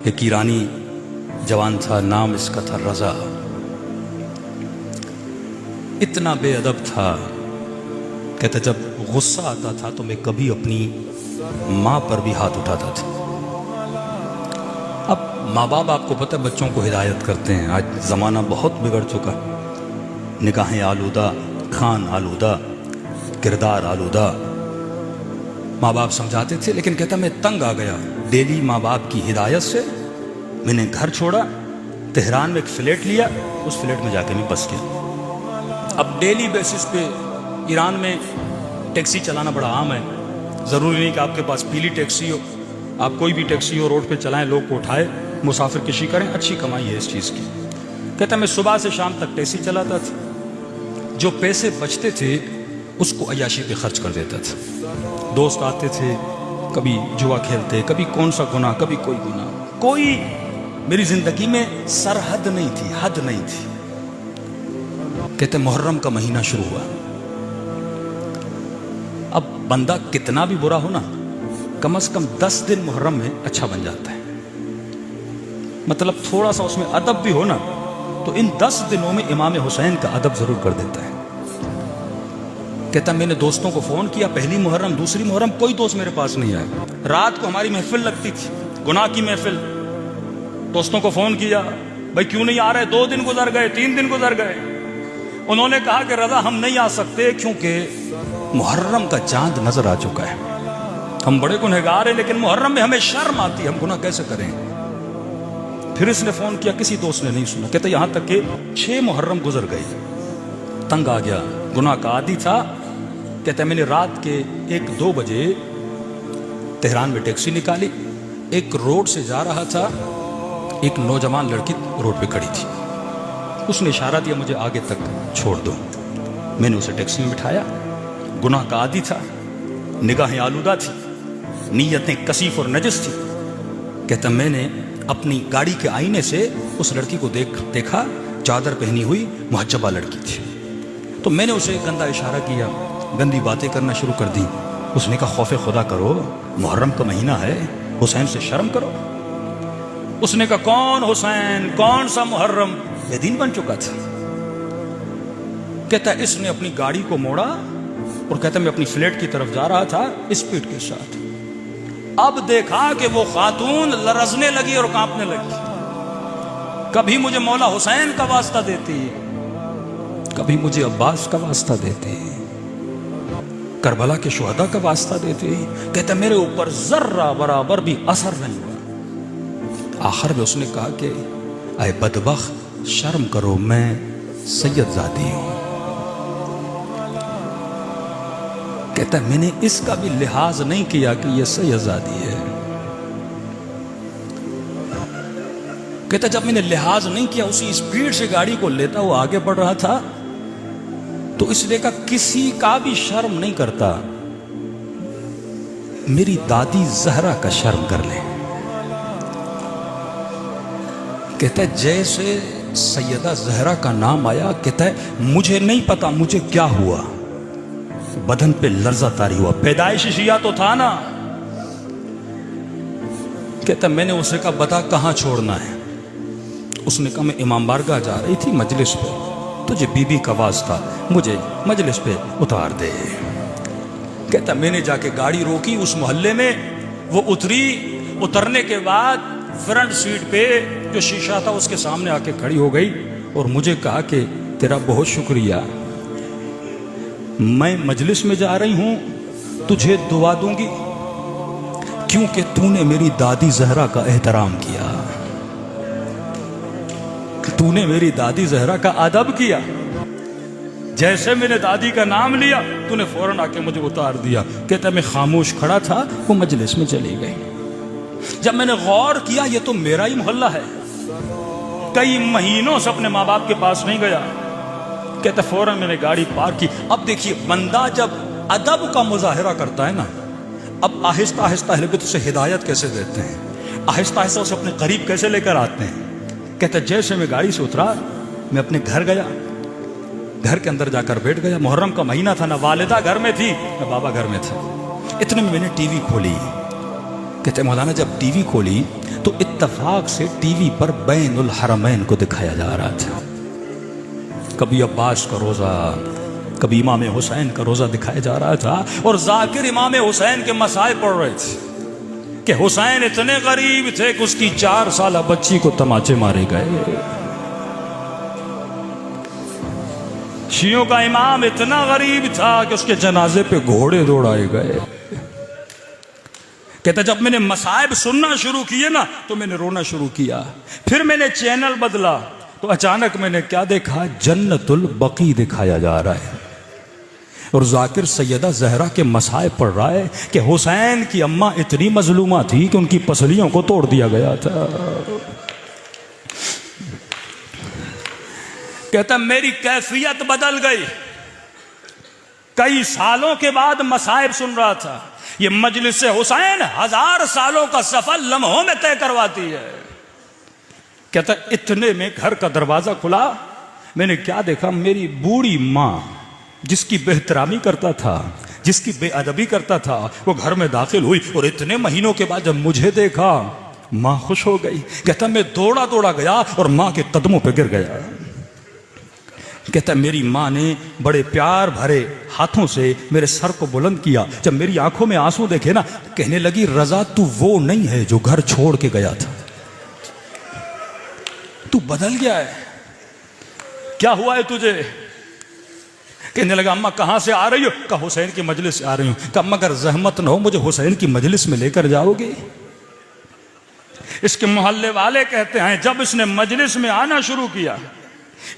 एक ईरानी जवान था, नाम इसका था रजा। इतना बेअदब था, कहते जब गुस्सा आता था तो मैं कभी अपनी माँ पर भी हाथ उठाता था। अब माँ बाप आपको पता है बच्चों को हिदायत करते हैं। आज ज़माना बहुत बिगड़ चुका, निगाहें आलूदा, खान आलूदा, किरदार आलूदा। माँ बाप समझाते थे, लेकिन कहता मैं तंग आ गया डेली माँ बाप की हिदायत से। मैंने घर छोड़ा, तेहरान में एक फ्लैट लिया, उस फ्लैट में जाके मैं बस गया। अब डेली बेसिस पे ईरान में टैक्सी चलाना बड़ा आम है। ज़रूरी नहीं कि आपके पास पीली टैक्सी हो, आप कोई भी टैक्सी हो रोड पे चलाएं, लोग को उठाए, मुसाफिर कशी करें, अच्छी कमाई है इस चीज़ की। कहता मैं सुबह से शाम तक टैक्सी चलाता था, जो पैसे बचते थे उसको अय्याशी पे खर्च कर देता था। दोस्त आते थे, कभी जुआ खेलते, कभी कौन सा गुनाह, कभी कोई गुनाह। कोई मेरी जिंदगी में सरहद नहीं थी, हद नहीं थी। कहते मुहर्रम का महीना शुरू हुआ। अब बंदा कितना भी बुरा हो ना, कम से कम 10 दिन मुहर्रम में अच्छा बन जाता है। मतलब थोड़ा सा उसमें अदब भी हो ना, तो इन 10 दिनों में इमाम हुसैन का अदब जरूर कर देता है। कहता मैंने दोस्तों को फोन किया, पहली मुहर्रम, दूसरी मुहर्रम, कोई दोस्त मेरे पास नहीं आया। रात को हमारी महफिल लगती थी, गुनाह की महफिल। दोस्तों को फोन किया, भाई क्यों नहीं आ रहे? 2 दिन गुजर गए, 3 दिन गुजर गए। उन्होंने कहा कि रजा हम नहीं आ सकते क्योंकि मुहर्रम का चांद नजर आ चुका है। हम बड़े गुनहगार हैं, लेकिन मुहर्रम में हमें शर्म आती है, हम गुनाह कैसे करें? फिर इसने फोन किया, किसी दोस्त ने नहीं सुना। कहते यहां तक कि 6 मुहर्रम गुजर गए। तंग आ गया, गुनाह का आदी था। कहते मैंने रात के 1-2 बजे तेहरान में टैक्सी निकाली, एक रोड से जा रहा था, एक नौजवान लड़की रोड पे खड़ी थी। उसने इशारा दिया मुझे आगे तक छोड़ दो। मैंने उसे टैक्सी में बिठाया। गुनाह का आदी था, निगाहें आलूदा थी, नीयतें कसीफ और नजस थी। कहता मैंने अपनी गाड़ी के आईने से उस लड़की को देखा, चादर पहनी हुई मुहज्जबा लड़की थी। तो मैंने उसे गंदा इशारा किया, गंदी बातें करना शुरू कर दी। उसने कहा खौफे खुदा करो, मुहर्रम का महीना है, हुसैन से शर्म करो। उसने कहा कौन हुसैन, कौन सा मुहर्रम? बेदीन बन चुका था। कहता इसने अपनी गाड़ी को मोड़ा और कहता मैं अपनी फ्लैट की तरफ जा रहा था स्पीड के साथ। अब देखा कि वो खातून लरजने लगी और कांपने लगी। कभी मुझे मौला हुसैन का वास्ता देती, कभी मुझे अब्बास का वास्ता देती, करबला के शुहदा का वास्ता देती। कहता मेरे ऊपर जर्रा बराबर भी असर नहीं हुआ। आखिर में उसने कहा कि ऐ बदबख्त, शर्म करो, मैं सैयदजादी हूं। कहता मैंने इसका भी लिहाज नहीं किया कि यह सैयदजादी है। कहता जब मैंने लिहाज नहीं किया, उसी स्पीड से गाड़ी को लेता वो आगे बढ़ रहा था, तो इसलिए का किसी का भी शर्म नहीं करता, मेरी दादी जहरा का शर्म कर ले। कहता है जैसे सैयदा जहरा का नाम आया, कहता है मुझे नहीं पता मुझे क्या हुआ, बदन पे लर्जा तारी हुआ। पैदाइशी शिया तो था ना। कहता मैंने उसे कहा बता कहां छोड़ना है? उसने कहा मैं इमाम बारगाह जा रही थी मजलिस पे, तुझे बीबी का वास्ता, मुझे मजलिस पे उतार दे। कहता मैंने जाके गाड़ी रोकी उस मोहल्ले में, वो उतरी। उतरने के बाद फ्रंट सीट पे जो शीशा था उसके सामने आके खड़ी हो गई और मुझे कहा कि तेरा बहुत शुक्रिया, मैं मजलिस में जा रही हूं, तुझे दुआ दूंगी क्योंकि तूने मेरी दादी जहरा का एहतराम किया, तूने मेरी दादी जहरा का अदब किया। जैसे मैंने दादी का नाम लिया, तूने फौरन आके मुझे उतार दिया। कहता मैं खामोश खड़ा था, वो मजलिस में चली गई। जब मैंने गौर किया ये तो मेरा ही मोहल्ला है, कई महीनों से अपने माँ बाप के पास नहीं गया। कहता फौरन मैंने गाड़ी पार्क की। अब देखिए बंदा जब अदब का मुजाहिरा करता है ना, अब आहिस्ता आहिस्ता अहले बिदअत से हिदायत कैसे देते हैं, आहिस्ता आहिस्ता उसे अपने करीब कैसे लेकर आते हैं। कहता जैसे मैं गाड़ी से उतरा, मैं अपने घर गया, घर के अंदर जाकर बैठ गया। मुहर्रम का महीना था, ना वालिदा घर में थी ना बाबा घर में थे। इतने में मैंने टीवी खोली। कहते मौलाना जब टीवी खोली तो इत्तफाक से टीवी पर बैनुल हरमैन को दिखाया जा रहा था। कभी अब्बास का रोजा, कभी इमाम हुसैन का रोजा दिखाया जा रहा था, और जाकिर इमाम हुसैन के मसाए पढ़ रहे थे कि हुसैन इतने गरीब थे कि उसकी 4 साल बच्ची को तमाचे मारे गए। शियों का इमाम इतना गरीब था कि उसके जनाजे पे घोड़े दौड़ाए गए। कहता जब मैंने मसाइब सुनना शुरू किए ना तो मैंने रोना शुरू किया। फिर मैंने चैनल बदला तो अचानक मैंने क्या देखा, जन्नतुल बकी दिखाया जा रहा है, और जाकिर सैयदा जहरा के मसाइब पढ़ रहा है कि हुसैन की अम्मा इतनी मजलूमा थी कि उनकी पसलियों को तोड़ दिया गया था। कहता मेरी कैफियत बदल गई। कई सालों के बाद मसाइब सुन रहा था। ये मजलिस हुसैन 1000 सालों का सफर लम्हों में तय करवाती है। कहता इतने में घर का दरवाजा खुला, मैंने क्या देखा, मेरी बूढ़ी माँ जिसकी बेहतरामी करता था, जिसकी बेअदबी करता था, वो घर में दाखिल हुई, और इतने महीनों के बाद जब मुझे देखा माँ खुश हो गई। कहता मैं दौड़ा दौड़ा गया और माँ के कदमों पे गिर गया। कहता मेरी माँ ने बड़े प्यार भरे हाथों से मेरे सर को बुलंद किया। जब मेरी आंखों में आंसू देखे ना, कहने लगी रजा तू वो नहीं है जो घर छोड़ के गया था, तू बदल गया है, क्या हुआ है तुझे। कहने लगा अम्मा कहां से आ रही हो, कहा हुसैन की मजलिस से आ रही हूं। कहा अम्मा अगर जहमत न हो मुझे हुसैन की मजलिस में लेकर जाओगे। इसके मोहल्ले वाले कहते हैं जब इसने मजलिस में आना शुरू किया,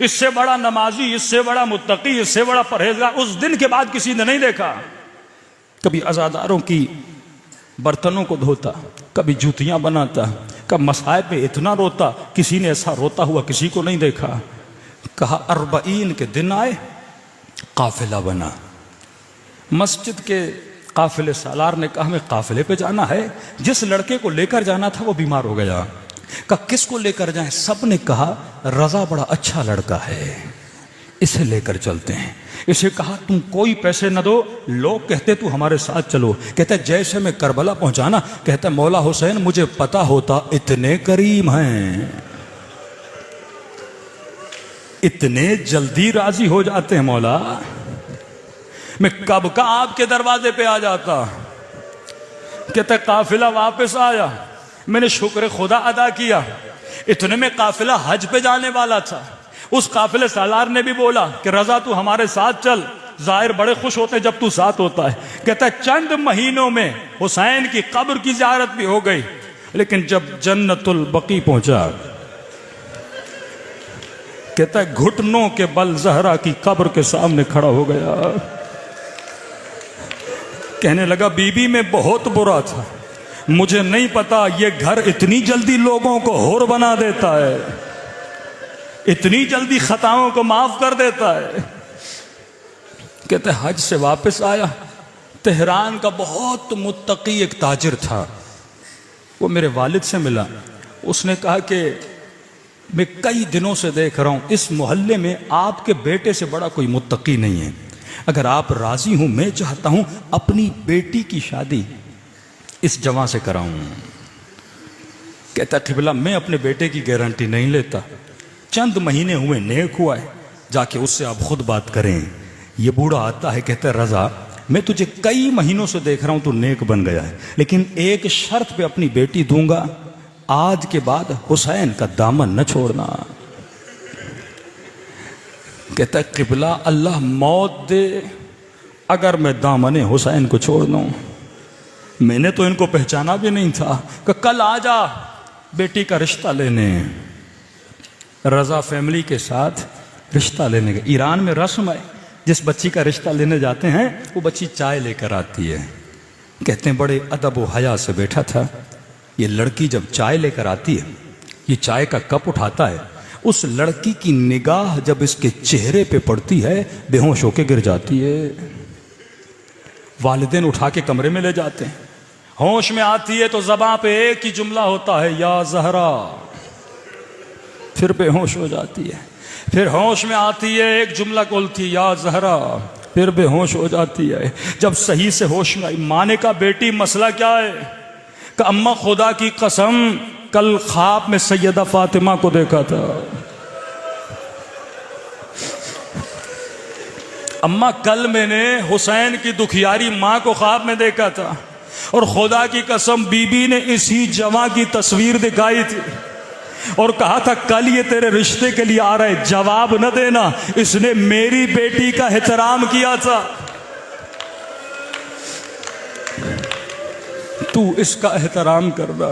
इससे बड़ा नमाजी, इससे बड़ा मुत्तकी, इससे बड़ा परहेजगार उस दिन के बाद किसी ने नहीं देखा। कभी अज़ादारों की बर्तनों को धोता, कभी जूतियां बनाता, कभी मसाइब पे इतना रोता, किसी ने ऐसा रोता हुआ किसी को नहीं देखा। कहा 40 के दिन आए, काफिला बना। मस्जिद के काफिले सालार ने कहा हमें काफिले पे जाना है। जिस लड़के को लेकर जाना था वो बीमार हो गया। कहा किसको लेकर जाएं? सब ने कहा रजा बड़ा अच्छा लड़का है, इसे लेकर चलते हैं। इसे कहा तुम कोई पैसे न दो, लोग कहते तू हमारे साथ चलो। कहता जैसे मैं करबला पहुंचाना, कहता मौला हुसैन मुझे पता होता इतने करीम हैं, इतने जल्दी राजी हो जाते हैं मौला, मैं कब का आपके दरवाजे पे आ जाता। कहता काफिला वापस आया, मैंने शुक्र खुदा अदा किया। इतने में काफिला हज पे जाने वाला था। उस काफिले सालार ने भी बोला कि रजा तू हमारे साथ चल, जाहिर बड़े खुश होते जब तू साथ होता है। कहता है चंद महीनों में हुसैन की कब्र की ज़ियारत भी हो गई, लेकिन जब जन्नतुल बकी पहुंचा, कहता है घुटनों के बल जहरा की कब्र के सामने खड़ा हो गया। कहने लगा बीबी में बहुत बुरा था, मुझे नहीं पता ये घर इतनी जल्दी लोगों को होर बना देता है, इतनी जल्दी खताओं को माफ कर देता है। कहते हज से वापस आया, तेहरान का बहुत मुत्तकी एक ताजिर था, वो मेरे वालिद से मिला। उसने कहा कि मैं कई दिनों से देख रहा हूं इस मोहल्ले में आपके बेटे से बड़ा कोई मुत्तकी नहीं है। अगर आप राजी हूं, मैं चाहता हूं अपनी बेटी की शादी इस जवां से कराऊं। कहता क़िबला मैं अपने बेटे की गारंटी नहीं लेता, चंद महीने हुए, नेक हुआ है, जाके उससे आप खुद बात करें। ये बूढ़ा आता है, कहता है रजा मैं तुझे कई महीनों से देख रहा हूं, तू नेक बन गया है, लेकिन एक शर्त पे अपनी बेटी दूंगा, आज के बाद हुसैन का दामन न छोड़ना। कहता है क़िबला अल्लाह मौत दे अगर मैं दामन हुसैन को छोड़ दूं। मैंने तो इनको पहचाना भी नहीं था कि कल आ जा बेटी का रिश्ता लेने। रजा फैमिली के साथ रिश्ता लेने का ईरान में रस्म है, जिस बच्ची का रिश्ता लेने जाते हैं वो बच्ची चाय लेकर आती है। कहते हैं बड़े अदब व हया से बैठा था। ये लड़की जब चाय लेकर आती है, ये चाय का कप उठाता है, उस लड़की की निगाह जब इसके चेहरे पे पड़ती है बेहोश होके गिर जाती है। वालिदैन उठा के कमरे में ले जाते हैं, होश में आती है तो ज़बां पे एक ही जुमला होता है या ज़हरा, फिर बेहोश हो जाती है। फिर होश में आती है, एक जुमला बोलती या ज़हरा, फिर बेहोश हो जाती है। जब सही से होश में आई, माँ ने कहा बेटी मसला क्या है? कि अम्मा खुदा की कसम कल ख्वाब में सैयदा फातिमा को देखा था। अम्मा कल मैंने हुसैन की दुखियारी माँ को ख्वाब में देखा था, और खुदा की कसम बीबी ने इसी जवां की तस्वीर दिखाई थी और कहा था कल ये तेरे रिश्ते के लिए आ रहा है, जवाब न देना, इसने मेरी बेटी का एहतराम किया था, तू इसका एहतराम करना।